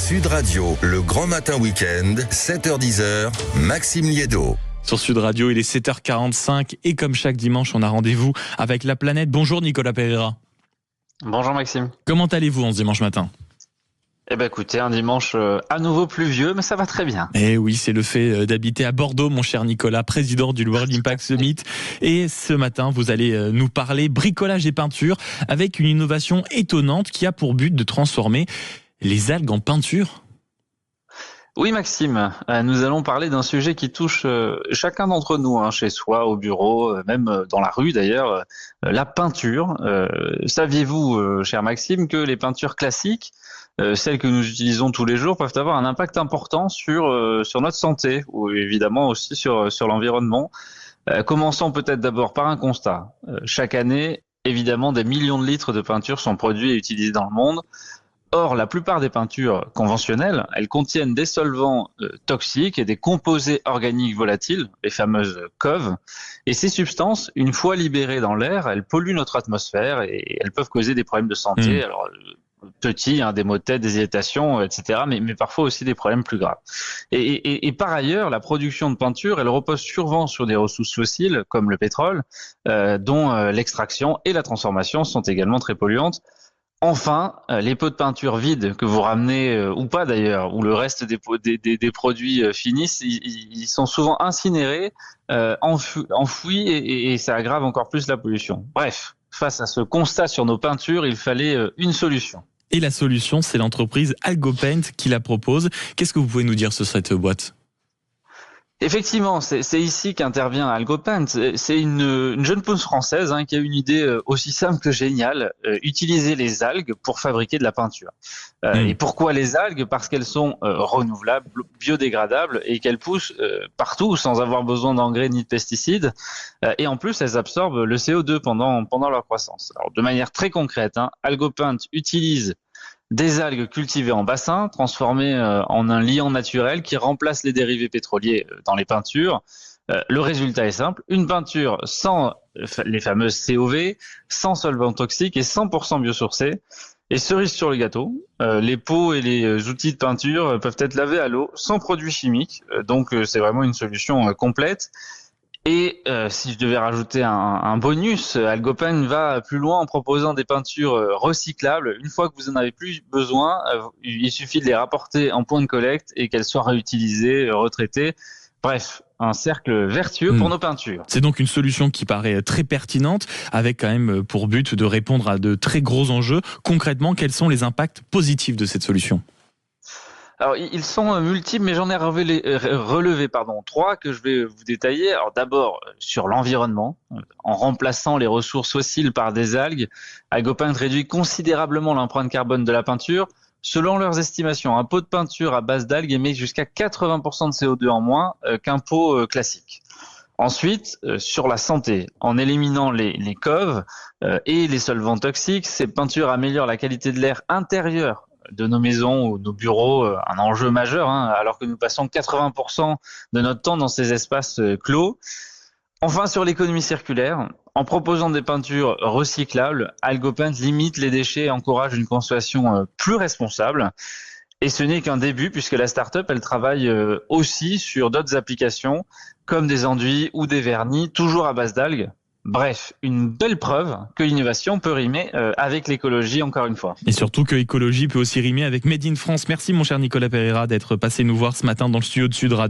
Sud Radio, le grand matin week-end, 7h-10h, Maxime Liédo. Sur Sud Radio, il est 7h45 et comme chaque dimanche, on a rendez-vous avec la planète. Bonjour Nicolas Pereira. Bonjour Maxime. Comment allez-vous en ce dimanche matin ? Eh ben écoutez, un dimanche à nouveau pluvieux, mais ça va très bien. Eh oui, c'est le fait d'habiter à Bordeaux, mon cher Nicolas, président du World Impact Summit. Et ce matin, vous allez nous parler bricolage et peinture avec une innovation étonnante qui a pour but de transformer les algues en peinture. Oui Maxime, nous allons parler d'un sujet qui touche chacun d'entre nous, chez soi, au bureau, même dans la rue d'ailleurs, la peinture. Saviez-vous, cher Maxime, que les peintures classiques, celles que nous utilisons tous les jours, peuvent avoir un impact important sur notre santé, ou évidemment aussi sur l'environnement. Commençons peut-être d'abord par un constat. Chaque année, évidemment, des millions de litres de peinture sont produits et utilisés dans le monde. Or, la plupart des peintures conventionnelles, elles contiennent des solvants toxiques et des composés organiques volatiles, les fameuses COV. Et ces substances, une fois libérées dans l'air, elles polluent notre atmosphère et elles peuvent causer des problèmes de santé. Alors, petits, des maux de tête, des irritations, etc., mais parfois aussi des problèmes plus graves. Et par ailleurs, la production de peinture, elle repose souvent sur des ressources fossiles, comme le pétrole, dont l'extraction et la transformation sont également très polluantes. Enfin, les pots de peinture vides que vous ramenez, ou pas d'ailleurs, où le reste des produits finissent, ils sont souvent incinérés, enfouis, et ça aggrave encore plus la pollution. Bref, face à ce constat sur nos peintures, il fallait une solution. Et la solution, c'est l'entreprise Algopaint qui la propose. Qu'est-ce que vous pouvez nous dire sur cette boîte ? Effectivement, c'est ici qu'intervient Algopaint. C'est une jeune pousse française qui a une idée aussi simple que géniale, utiliser les algues pour fabriquer de la peinture. Et pourquoi les algues ? Parce qu'elles sont renouvelables, biodégradables et qu'elles poussent partout sans avoir besoin d'engrais ni de pesticides. Et en plus, elles absorbent le CO2 pendant leur croissance. Alors, de manière très concrète, Algopaint utilise des algues cultivées en bassin, transformées en un liant naturel qui remplace les dérivés pétroliers dans les peintures. Le résultat est simple, une peinture sans les fameuses COV, sans solvants toxiques et 100% biosourcés. Et cerise sur le gâteau, les pots et les outils de peinture peuvent être lavés à l'eau sans produits chimiques. Donc c'est vraiment une solution complète. Et si je devais rajouter un bonus, Algopaint va plus loin en proposant des peintures recyclables. Une fois que vous en avez plus besoin, il suffit de les rapporter en point de collecte et qu'elles soient réutilisées, retraitées. Bref, un cercle vertueux pour nos peintures. C'est donc une solution qui paraît très pertinente, avec quand même pour but de répondre à de très gros enjeux. Concrètement, quels sont les impacts positifs de cette solution ? Alors, ils sont multiples, mais j'en ai relevé trois que je vais vous détailler. Alors, d'abord, sur l'environnement, en remplaçant les ressources fossiles par des algues, Algopaint réduit considérablement l'empreinte carbone de la peinture. Selon leurs estimations, un pot de peinture à base d'algues émet jusqu'à 80% de CO2 en moins qu'un pot classique. Ensuite, sur la santé, en éliminant les COV et les solvants toxiques, ces peintures améliorent la qualité de l'air intérieur de nos maisons ou nos bureaux, un enjeu majeur, alors que nous passons 80% de notre temps dans ces espaces clos. Enfin, sur l'économie circulaire, en proposant des peintures recyclables, Algopaint limite les déchets et encourage une consommation plus responsable. Et ce n'est qu'un début, puisque la start-up, elle travaille aussi sur d'autres applications, comme des enduits ou des vernis, toujours à base d'algues. Bref, une belle preuve que l'innovation peut rimer avec l'écologie, encore une fois. Et surtout que l'écologie peut aussi rimer avec Made in France. Merci mon cher Nicolas Pereira d'être passé nous voir ce matin dans le studio de Sud Radio.